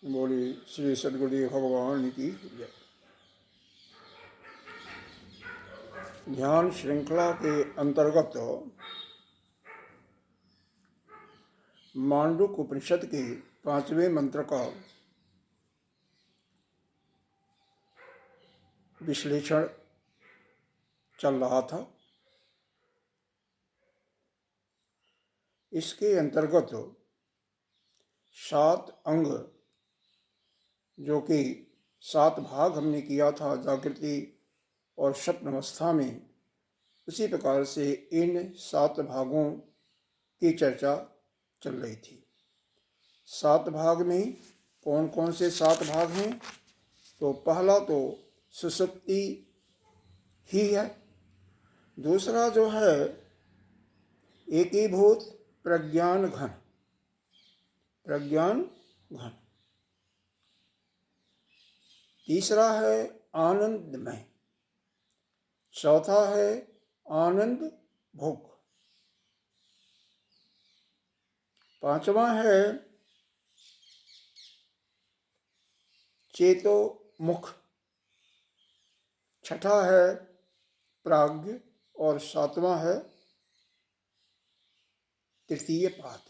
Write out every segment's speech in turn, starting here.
बोली श्री सद्गुरुदेव भगवान की जय। ध्यान श्रृंखला के अंतर्गत मांडुक्य उपनिषद के 5वें मंत्र का विश्लेषण चल रहा था। इसके अंतर्गत 7 अंग, जो कि 7 भाग हमने किया था जागृति और स्वप्न अवस्था में, उसी प्रकार से इन 7 भागों की चर्चा चल रही थी। 7 भाग में कौन कौन से 7 भाग हैं? तो पहला तो सुषुप्ति ही है। दूसरा जो है एकीभूत प्रज्ञान घन, तीसरा है आनंदमय, चौथा है आनंद भोग, पांचवा है चेतो मुख, छठा है प्राज्ञ और 7वां है तृतीय पाद।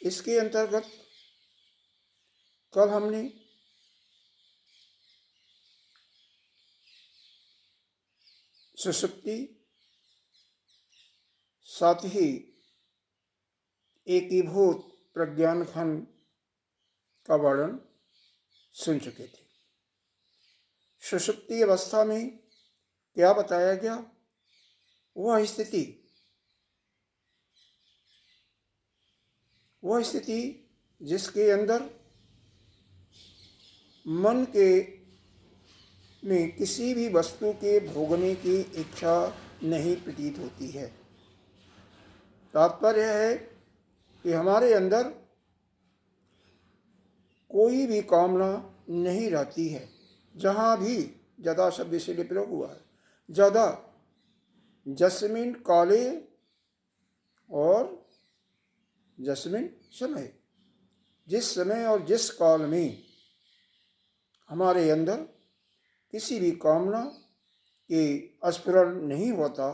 इसके अंतर्गत कल हमने सुषुप्ति, साथ ही एकीभूत प्रज्ञान खंड का वर्णन सुन चुके थे। सुषुप्ति अवस्था में क्या बताया गया? वह स्थिति जिसके अंदर मन के में किसी भी वस्तु के भोगने की इच्छा नहीं प्रतीत होती है। तात्पर्य है कि हमारे अंदर कोई भी कामना नहीं रहती है। जहाँ भी जदा शब्द इसलिए प्रयोग हुआ है, जदा जस्मिन काले और जस्मिन समय, जिस समय और जिस काल में हमारे अंदर किसी भी कामना के स्फुरण नहीं होता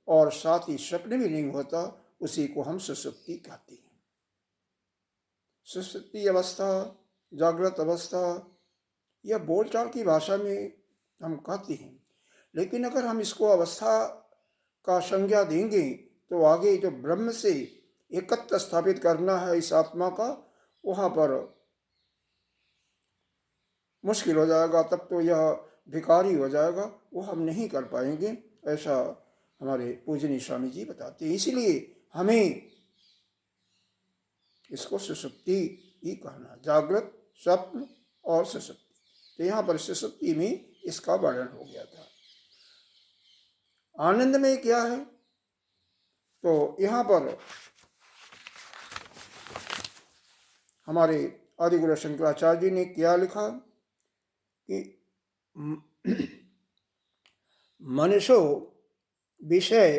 और साथ ही स्वप्न भी नहीं होता, उसी को हम सुषुप्ति कहते हैं। सुषुप्ति अवस्था, जागृत अवस्था, यह बोलचाल की भाषा में हम कहते हैं, लेकिन अगर हम इसको अवस्था का संज्ञा देंगे तो आगे जो ब्रह्म से एकत्व स्थापित करना है इस आत्मा का, वहाँ पर मुश्किल हो जाएगा। तब तो यह भिखारी हो जाएगा, वो हम नहीं कर पाएंगे, ऐसा हमारे पूजनीय स्वामी जी बताते हैं। इसलिए हमें इसको सुषुप्ति ही कहना, जागृत, स्वप्न और सुषुप्ति। तो यहाँ पर सुषुप्ति में इसका वर्णन हो गया था। आनंद में क्या है? तो यहाँ पर हमारे आदिगुरु शंकराचार्य जी ने क्या लिखा कि मनुष्यो विषय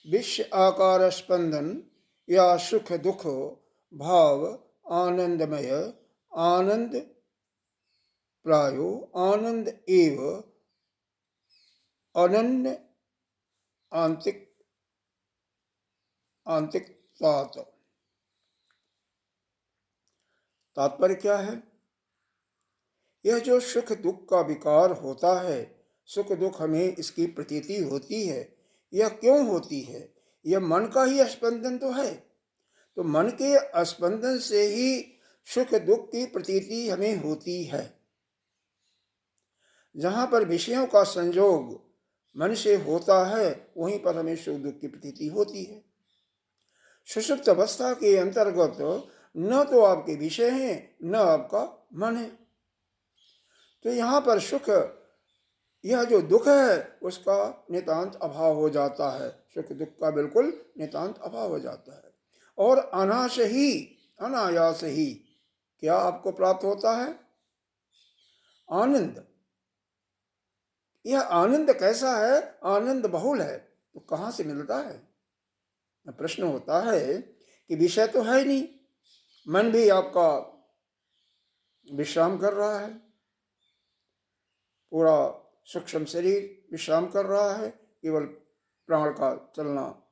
विश्व आकार स्पंदन या सुख दुख भाव आनंदमय आनंद प्रायो आनंद एव अनन्य आंतिकतात। तात्पर्य क्या है? यह जो सुख दुख का विकार होता है, सुख दुख हमें इसकी प्रतीति होती है, यह क्यों होती है? यह मन का ही स्पंदन तो है। तो मन के स्पंदन से ही सुख दुख की प्रतीति हमें होती है। जहाँ पर विषयों का संयोग मन से होता है, वहीं पर हमें सुख दुख की प्रतीति होती है। सुषुप्त अवस्था के अंतर्गत न तो आपके विषय हैं, न आपका मन है। तो यहाँ पर सुख, यह जो दुख है उसका नितांत अभाव हो जाता है, सुख दुख का बिल्कुल नितांत अभाव हो जाता है। और अनायास ही क्या आपको प्राप्त होता है? आनंद। यह आनंद कैसा है? आनंद बहुल है। तो कहाँ से मिलता है? प्रश्न होता है कि विषय तो है नहीं, मन भी आपका विश्राम कर रहा है, पूरा सूक्ष्म शरीर विश्राम कर रहा है, केवल प्राण का चलना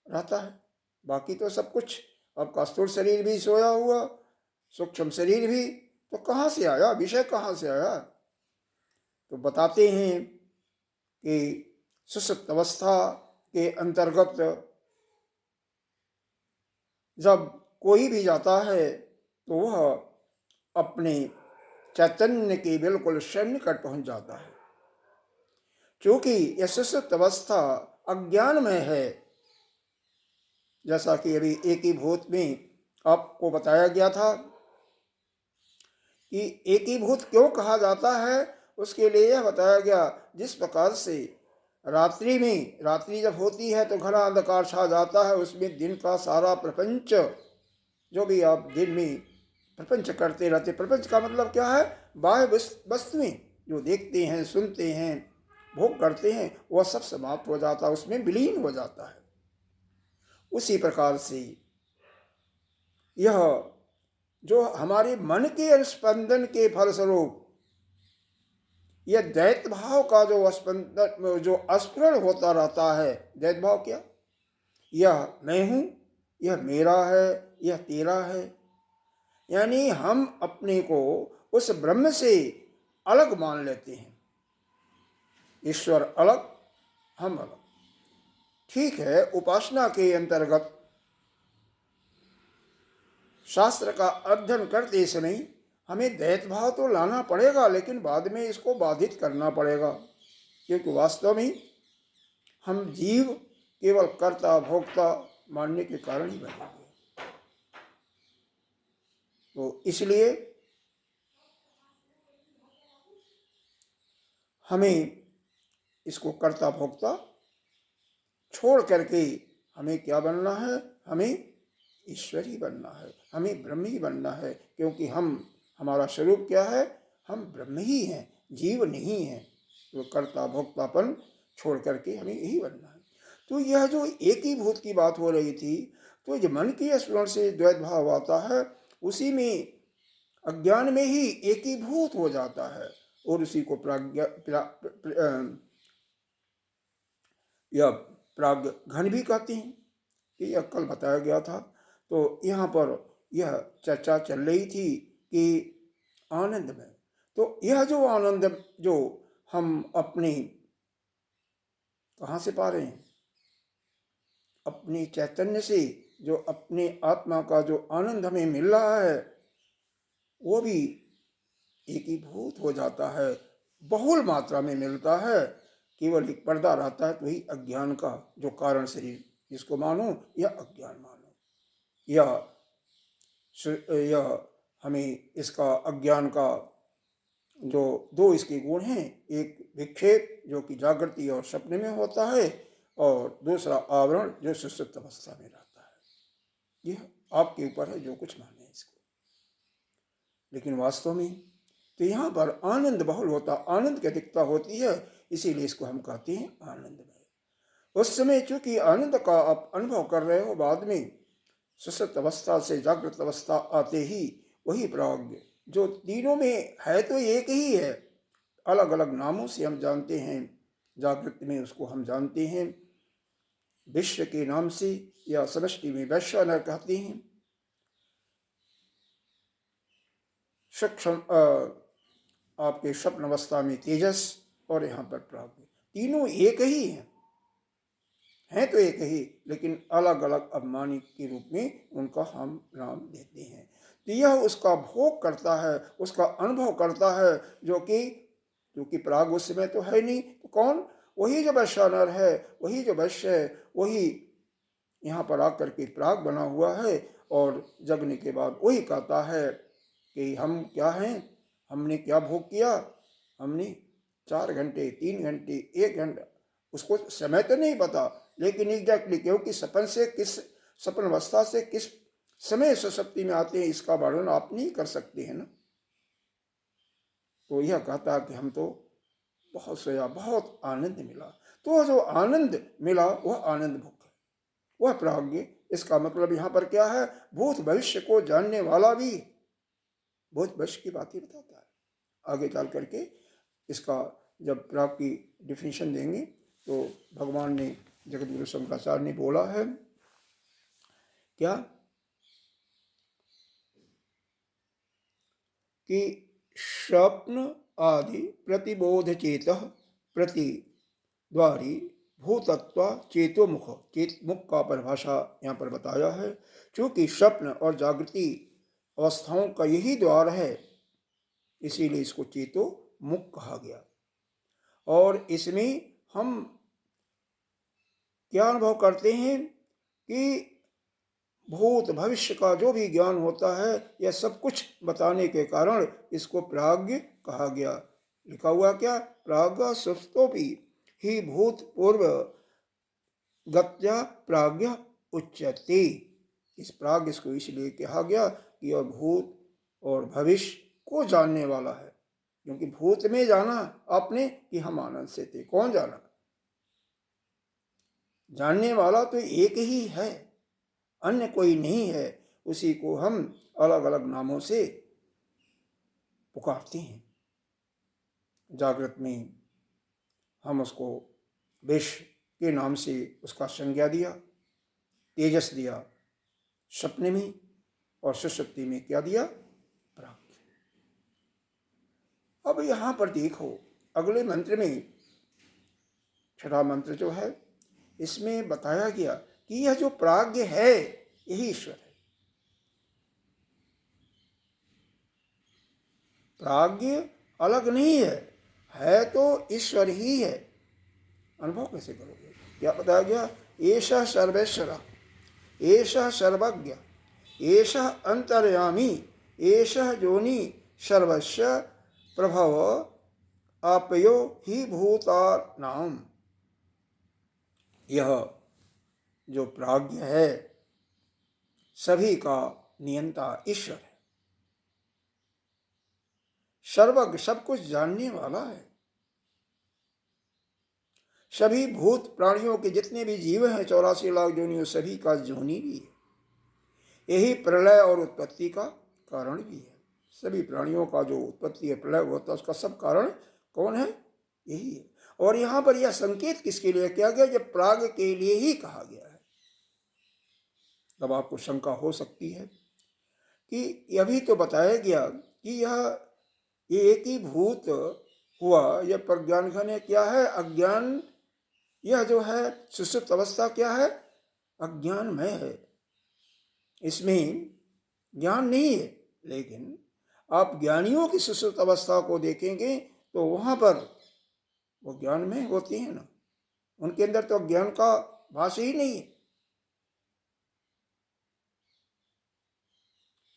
रहता है। बाकी तो सब कुछ, आपका स्थूल शरीर भी सोया हुआ, सूक्ष्म शरीर भी। तो कहाँ से आया विषय, कहाँ से आया? तो बताते हैं कि सुषुप्त अवस्था के अंतर्गत जब कोई भी जाता है तो वह अपने चैतन्य के बिल्कुल सन्निकट पहुंच जाता है। क्योंकि यह सुषुप्त अवस्था अज्ञानमय है। जैसा कि अभी एकीभूत में आपको बताया गया था कि एकीभूत क्यों कहा जाता है, उसके लिए यह बताया गया, जिस प्रकार से रात्रि जब होती है तो घना अंधकार छा जाता है, उसमें दिन का सारा प्रपंच, जो भी आप दिन में प्रपंच करते रहते, प्रपंच का मतलब क्या है? बाह्य वस्तुएं जो देखते हैं, सुनते हैं, भोग करते हैं, वह सब समाप्त हो जाता है, उसमें विलीन हो जाता है। उसी प्रकार से यह जो हमारे मन के स्पंदन के फलस्वरूप यह दैत भाव का जो स्पंदन, जो स्फुरण होता रहता है, दैत भाव क्या? यह मैं हूं, यह मेरा है, यह तेरा है। यानी हम अपने को उस ब्रह्म से अलग मान लेते हैं। ईश्वर अलग, हम अलग। ठीक है, उपासना के अंतर्गत शास्त्र का अध्ययन करते समय हमें दैत भाव तो लाना पड़ेगा, लेकिन बाद में इसको बाधित करना पड़ेगा, क्योंकि वास्तव में हम जीव केवल कर्ता भोक्ता मानने के कारण ही बनेंगे। तो इसलिए हमें इसको कर्ता भोक्ता छोड़ करके हमें क्या बनना है? हमें ईश्वर ही बनना है, हमें ब्रह्म ही बनना है। क्योंकि हमारा स्वरूप क्या है? हम ब्रह्म ही हैं, जीव नहीं हैं। तो कर्ता भोक्तापन छोड़ करके हमें यही बनना है। तो यह जो एक ही भूत की बात हो रही थी, तो जो मन की स्मरण से द्वैत भाव आता है, उसी में अज्ञान में ही एक ही भूत हो जाता है, और उसी को या प्राग घन भी कहते हैं। कि यह कल बताया गया था। तो यहाँ पर यह चर्चा चल रही थी कि आनंद में, तो यह जो आनंद जो हम अपने कहाँ से पा रहे हैं? अपने चैतन्य से। जो अपने आत्मा का जो आनंद हमें मिल रहा है, वो भी एकीभूत हो जाता है, बहुल मात्रा में मिलता है। केवल एक पर्दा रहता है, तो वही अज्ञान का जो कारण शरीर, जिसको मानो या अज्ञान मानो, यह हमें इसका अज्ञान का जो दो इसके गुण हैं, एक विक्षेप जो कि जागृति और सपने में होता है, और दूसरा आवरण जो सुषुप्त अवस्था में रहता है। यह आपके ऊपर है, जो कुछ माने इसको। लेकिन वास्तव में तो यहाँ पर आनंद बहुल होता, आनंद की अधिकता होती है, इसीलिए इसको हम कहते हैं आनंदमय। उस समय चूंकि आनंद का आप अनुभव कर रहे हो, बाद में सुषुप्त अवस्था से जागृत अवस्था आते ही वही प्राज्ञ जो तीनों में है तो एक ही है, अलग अलग नामों से हम जानते हैं। जागृत में उसको हम जानते हैं विश्व के नाम से, या समष्टि में वैश्वानर कहते हैं। सूक्ष्म आपके स्वप्न अवस्था में तेजस और यहाँ पर प्राज्ञ, तीनों एक ही हैं तो एक ही, लेकिन अलग अलग अभिमानी के रूप में उनका हम नाम देते हैं। तो यह उसका भोग करता है, उसका अनुभव करता है, जो कि प्राग उस समय तो है नहीं, तो कौन? वही जो वैश्वानर है, वही जो वैश्य है, वही यहाँ पर आकर के प्राग बना हुआ है। और जगने के बाद वही कहता है कि हम क्या हैं, हमने क्या भोग किया, हमने 4 घंटे, 3 घंटे, 1 घंटा, उसको समय तो नहीं पता, लेकिन एग्जैक्टली क्योंकि सपन अवस्था से किस समय सुषुप्ति में आते हैं, इसका वर्णन आप नहीं कर सकते हैं ना। तो यह कहता कि हम तो बहुत सोया, बहुत आनंद मिला। तो जो आनंद मिला वह आनंद भोग है, वह प्राज्ञ। इसका मतलब यहाँ पर क्या है? भूत भविष्य को जानने वाला भी भूत भविष्य की बात ही बताता है। आगे चल करके इसका जब प्राग की डिफिनेशन देंगे तो भगवान ने, जगतगुरु शंकराचार्य ने बोला है क्या कि स्वप्न आदि प्रतिबोध चेत प्रतिद्वारी भूतत्व चेतो मुख, चेत मुख का परिभाषा यहाँ पर बताया है। चूंकि स्वप्न और जागृति अवस्थाओं का यही द्वार है, इसीलिए इसको चेतो मुख कहा गया। और इसमें हम क्या अनुभव करते हैं कि भूत भविष्य का जो भी ज्ञान होता है, यह सब कुछ बताने के कारण इसको प्राज्ञ कहा गया। लिखा हुआ क्या? प्राज्ञ सुप्तोपि ही भूत पूर्व गत्या प्राज्ञ उच्यते। इस प्राज्ञ इसको इसलिए कहा गया कि यह भूत और भविष्य को जानने वाला है। क्योंकि भूत में जाना आपने कि हम आनंद से थे, कौन जाना? जानने वाला तो एक ही है, अन्य कोई नहीं है। उसी को हम अलग अलग नामों से पुकारते हैं। जागृत में हम उसको विश्व के नाम से उसका संज्ञा दिया, तेजस दिया, सपने में और सुषुप्ति में क्या दिया? प्राज्ञ। अब यहाँ पर देखो, अगले मंत्र में, छठा मंत्र जो है, इसमें बताया गया कि यह जो प्राज्ञ है यही ईश्वर है। प्राज्ञ अलग नहीं है तो ईश्वर ही है। अनुभव कैसे करोगे? क्या बताया गया? एषः सर्वेश्वर, एषः सर्वज्ञ, एषः अंतर्यामी, एषः योनि सर्वस्य प्रभव आपयो ही भूतानाम। यह जो प्राज्ञ है सभी का नियंता ईश्वर है, सर्वज्ञ, सब कुछ जानने वाला है। सभी भूत प्राणियों के जितने भी जीव हैं, 84 लाख जोनियों, सभी का जोनी भी है। यही प्रलय और उत्पत्ति का कारण भी है। सभी प्राणियों का जो उत्पत्ति है, प्रलय होता है, उसका सब कारण कौन है? यही है। और यहाँ पर यह संकेत किसके लिए किया गया? जब प्राग के लिए ही कहा गया है। तब आपको शंका हो सकती है कि यह भी तो बताया गया कि ये एक ही भूत हुआ, यह प्रज्ञान घन है, क्या है? अज्ञान। यह जो है सुषुप्त अवस्था क्या है? अज्ञानमय है, इसमें ज्ञान नहीं है। लेकिन आप ज्ञानियों की सुषुप्त अवस्था को देखेंगे तो वहां पर वो ज्ञान में होती है ना, उनके अंदर तो ज्ञान का भास ही नहीं है।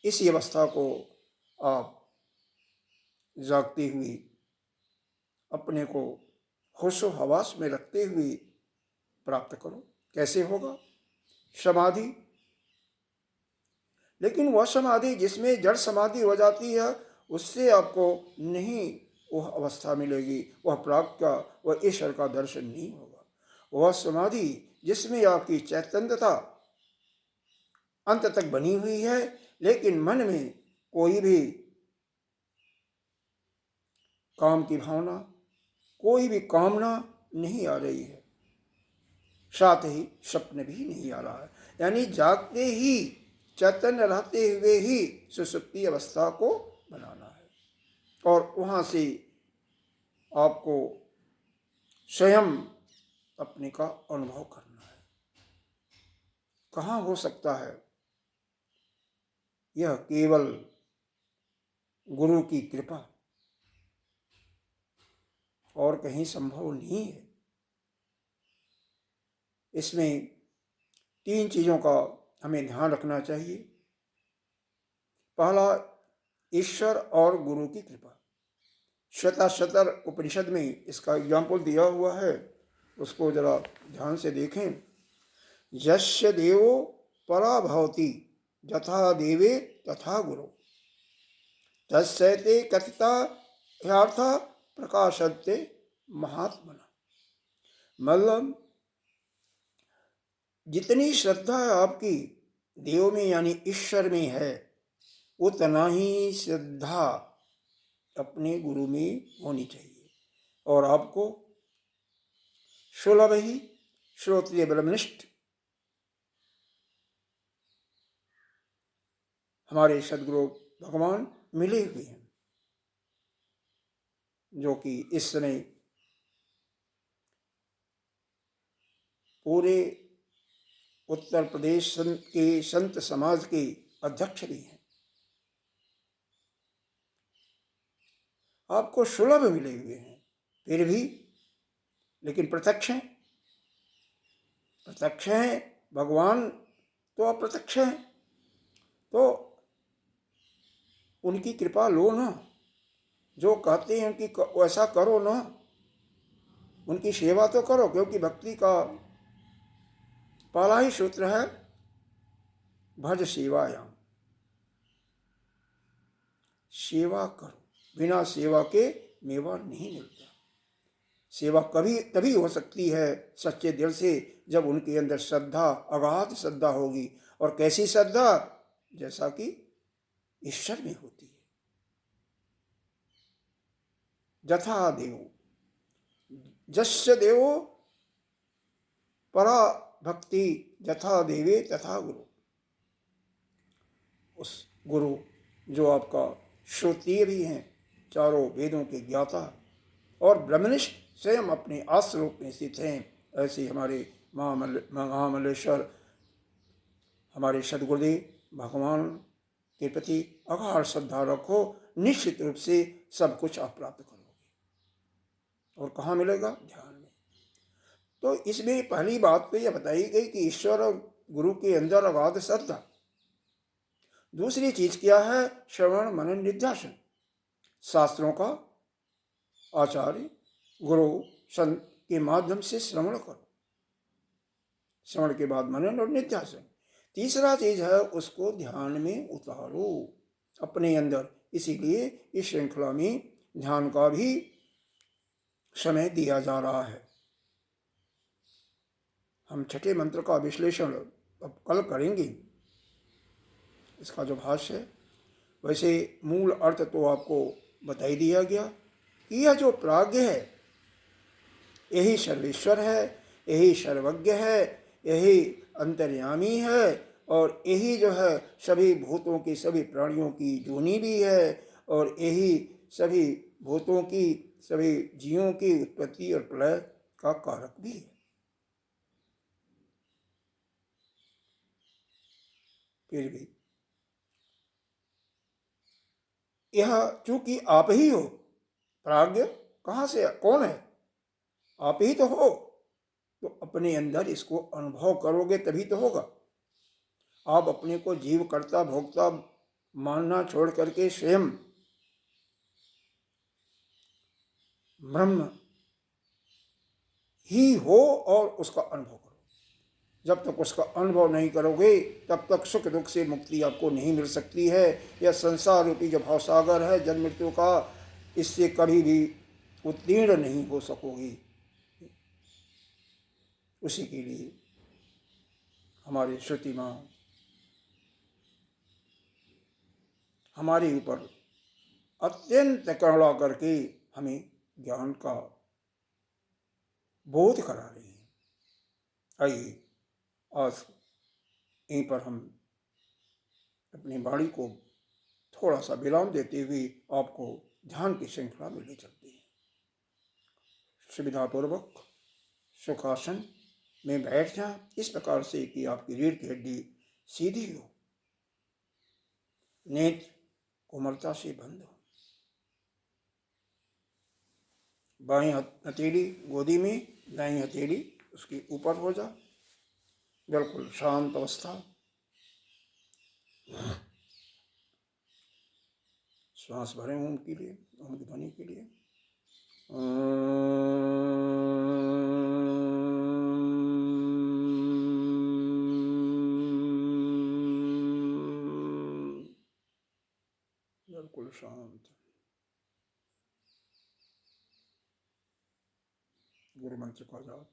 इसी अवस्था को आप जागते हुए अपने को होशो हवास में रखते हुए प्राप्त करो। कैसे होगा? समाधि। लेकिन वह समाधि जिसमें जड़ समाधि हो जाती है, उससे आपको नहीं वह अवस्था मिलेगी, वह प्राप्त का, वह ईश्वर का दर्शन नहीं होगा। वह समाधि जिसमें आपकी चैतन्यता अंत तक बनी हुई है, लेकिन मन में कोई भी काम की भावना, कोई भी कामना नहीं आ रही है, साथ ही स्वप्न भी नहीं आ रहा है। यानी जागते ही, चैतन्य रहते हुए ही सुषुप्ति अवस्था को बनाना है। और वहाँ से आपको स्वयं अपने का अनुभव करना है। कहाँ हो सकता है? यह केवल गुरु की कृपा, और कहीं संभव नहीं है। इसमें 3 चीज़ों का हमें ध्यान रखना चाहिए। पहला, ईश्वर और गुरु की कृपा। श्वेताश्वतर उपनिषद में इसका एग्जाम्पल दिया हुआ है, उसको जरा ध्यान से देखें। यस्य देवो परा भवति यथा देवे तथा गुरु तस्यते कथिता ह्यार्थ प्रकाशते महात्मना। मतलब जितनी श्रद्धा आपकी देव में यानी ईश्वर में है, उतना ही श्रद्धा अपने गुरु में होनी चाहिए। और आपको सुलभ ही श्रोत्रिय ब्रह्मनिष्ठ हमारे सदगुरु भगवान मिले हुए हैं, जो कि इस समय पूरे उत्तर प्रदेश के संत समाज के अध्यक्ष भी हैं। आपको सुलभ मिले हुए हैं, फिर भी लेकिन प्रत्यक्ष हैं। प्रत्यक्ष हैं भगवान तो अप्रत्यक्ष हैं, तो उनकी कृपा लो ना। जो कहते हैं कि वैसा करो ना, उनकी सेवा तो करो, क्योंकि भक्ति का पहला ही सूत्र है भज सेवायाम। सेवा करो, बिना सेवा के मेवा नहीं मिलता। सेवा कभी तभी हो सकती है सच्चे दिल से, जब उनके अंदर श्रद्धा, अगाध श्रद्धा होगी। और कैसी श्रद्धा? जैसा कि ईश्वर में होती है। यथा देवो, जस्य देवो परा भक्ति यथा देवे तथा गुरु। उस गुरु जो आपका श्रोत्रिय भी हैं, चारों वेदों के ज्ञाता और ब्रह्मनिष्ठ स्वयं अपने आस्वरूप में स्थित हैं, ऐसे हमारे महामल्लेश्वर हमारे सदगुरुदेव भगवान के प्रति अगाध श्रद्धा रखो, निश्चित रूप से सब कुछ आप प्राप्त करोगे। और कहाँ मिलेगा? ध्यान में। तो इसमें पहली बात तो यह बताई गई कि ईश्वर और गुरु के अंदर अगाध श्रद्धा। दूसरी चीज क्या है? श्रवण मनन निध्यासन। शास्त्रों का आचार्य गुरु संत के माध्यम से श्रवण करो, श्रवण के बाद मनन और निध्यासन। तीसरा चीज है उसको ध्यान में उतारो अपने अंदर। इसीलिए इस श्रृंखला में ध्यान का भी समय दिया जा रहा है। हम छठे मंत्र का विश्लेषण अब कल करेंगे। इसका जो भाष्य है, वैसे मूल अर्थ तो आपको बताई दिया गया कि यह जो प्राज्ञ है यही सर्वेश्वर है, यही सर्वज्ञ है, यही अंतर्यामी है, और यही जो है सभी भूतों की, सभी प्राणियों की जोनी भी है, और यही सभी भूतों की, सभी जीवों की उत्पत्ति और प्रलय का कारक भी है। फिर भी यह चूंकि आप ही हो, प्राज्ञ कहाँ से, कौन है? आप ही तो हो, तो अपने अंदर इसको अनुभव करोगे तभी तो होगा। आप अपने को जीव कर्ता भोक्ता मानना छोड़ करके स्वयं ब्रह्म ही हो और उसका अनुभव करो। जब तक उसका अनुभव नहीं करोगे तब तक सुख दुख से मुक्ति आपको नहीं मिल सकती है। यह संसार रूपी जो भवसागर है जन्म मृत्यु का, इससे कभी भी उत्तीर्ण नहीं हो सकोगी। उसी के लिए हमारी श्रुति माँ हमारे ऊपर अत्यंत करुणा करके हमें ज्ञान का बोध करा रही है। आइए आज यहीं पर हम अपनी वाणी को थोड़ा सा विराम देते हुए आपको ध्यान की श्रृंखला में ले चलती है। सुविधापूर्वक सुखासन में बैठ जाएं इस प्रकार से कि आपकी रीढ़ की हड्डी सीधी हो, नेत्र कोमलता से बंद हो, बाईं हथेली गोदी में, दाईं हथेली उसके ऊपर हो जा, बिल्कुल शांत अवस्था। श्वास भरें ओम के लिए, ओम की ध्वनि के लिए। बिल्कुल शांत। गुरु मंत्र का जाप।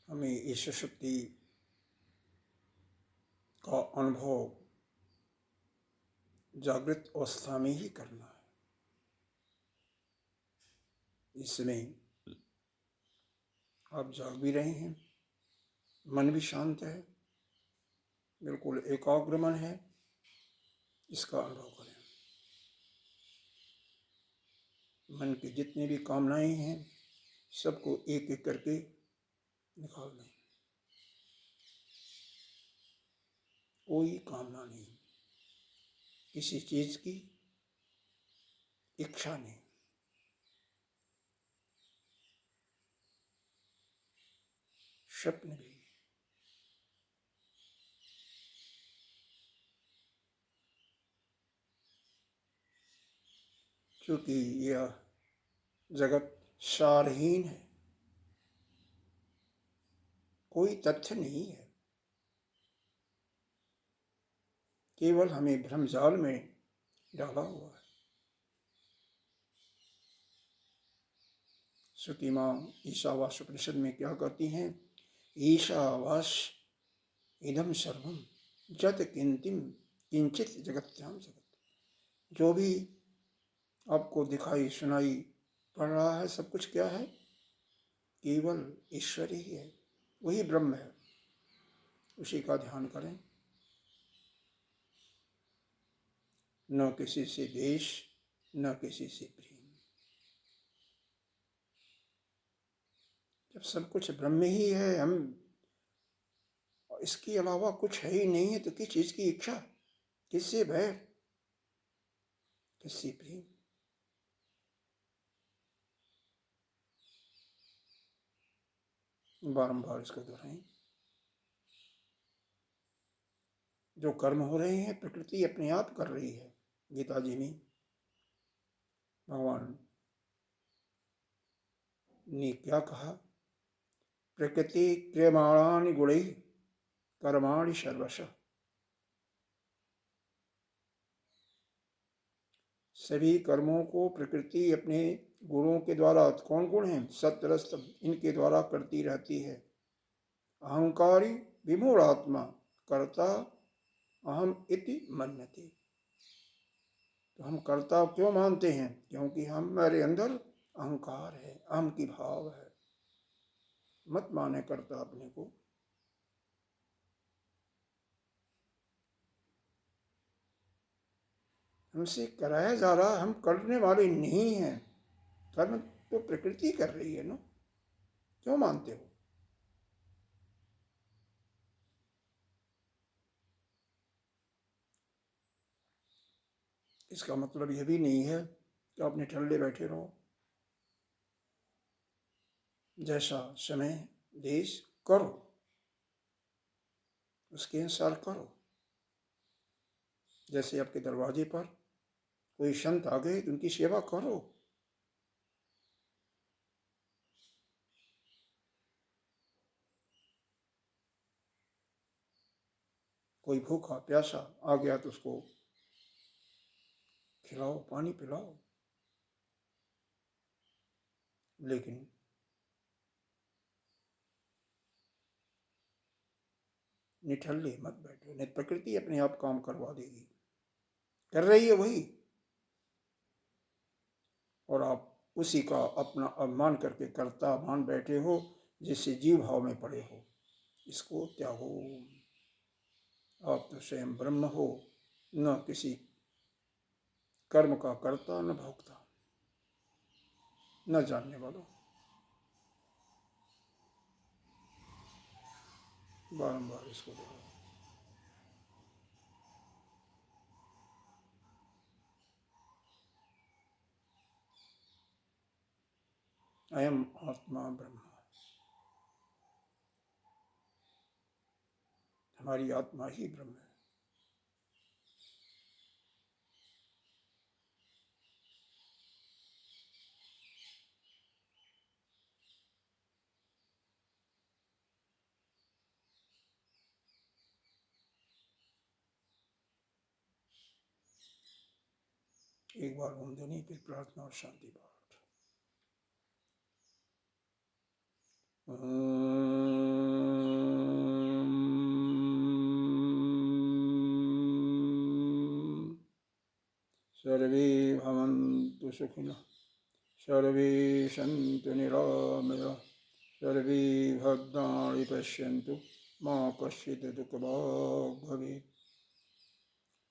हमें ईश्वर शक्ति का अनुभव जागृत अवस्था में ही करना है। इसमें आप जाग भी रहे हैं, मन भी शांत है, बिल्कुल एकाग्र मन है, इसका अनुभव करें। मन की जितनी भी कामनाएं हैं सबको एक एक करके निकाल दें। कोई कामना नहीं, किसी चीज की इच्छा नहीं। स्वप्न भी, क्योंकि यह जगत सारहीन है, कोई तथ्य नहीं है, केवल हमें भ्रमजाल में डाला हुआ है। श्रुति माँ ईशावास उपनिषद में क्या कहती हैं? ईशावास इदम सर्वम जत किंतिम किंचित जगत्याम जगत। जो भी आपको दिखाई सुनाई पड़ रहा है सब कुछ क्या है? केवल ईश्वर ही है, वही ब्रह्म है, उसी का ध्यान करें। न किसी से द्वेष, न किसी से प्रेम। जब सब कुछ ब्रह्म ही है, हम इसके अलावा कुछ है ही नहीं है, तो किस चीज की इच्छा, किससे भय, किससे प्रेम? बारंबार इसको दोहराएं। जो कर्म हो रहे हैं प्रकृति अपने आप कर रही है। गीता जी में भगवान ने क्या कहा? प्रकृति क्रियमाणानि गुणैः कर्माणि सर्वशः। सभी कर्मों को प्रकृति अपने गुणों के द्वारा, कौन गुण हैं? सत्व रज तम, इनके द्वारा करती रहती है। अहंकारी विमूढ़ात्मा कर्ता अहम इति मन्यते। तो हम कर्ता क्यों मानते हैं? क्योंकि हमारे अंदर अहंकार है, अहम की भाव है। मत माने कर्ता अपने को। हमसे कराया जा रहा, हम करने वाले नहीं हैं। कर्म तो प्रकृति कर रही है ना, क्यों मानते हो? इसका मतलब यह भी नहीं है कि आप निठल्ले बैठे रहो। जैसा समय देश करो, उसके अनुसार करो। जैसे आपके दरवाजे पर कोई संत आ गए तो उनकी सेवा करो। कोई भूखा प्यासा आ गया तो उसको खिलाओ, पानी पिलाओ, लेकिन निठल्ले मत बैठो, नहीं प्रकृति अपने आप काम करवा देगी। कर रही है वही, और आप उसी का अपना अपमान करके कर्ता मान बैठे हो, जिससे जीव भाव में पड़े हो। इसको त्यागो। आप तो स्वयं ब्रह्म हो, न किसी कर्म का कर्ता न भोक्ता, न जानने वालों। बारंबार इसको देखो। अयम आत्मा ब्रह्म, हमारी आत्मा ही ब्रह्म है। एक बार ओम ध्वनि, फिर प्रार्थना और शांति पाठ। सर्वे भवन्तु सुखिनः, सर्वे सन्तु निरामयाः, सर्वे भद्राणि पश्यन्तु मा कश्चित् दुःखभाग् भवेत्।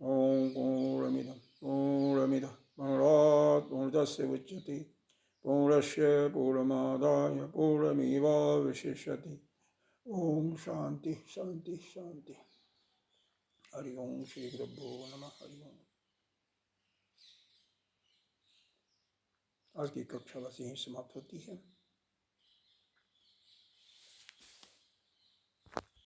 ॐ पूर्णमिदं पूर्णात् पूर्णस्य उच्यते पूर्णस्य पूर्णमादाय पूर्णमेवावशिष्यते। ओम शांति शांति शांति। हरि ओम श्री गुरुभ्यो नमः। हरि ओम। आज की कक्षा बस यहीं समाप्त होती है।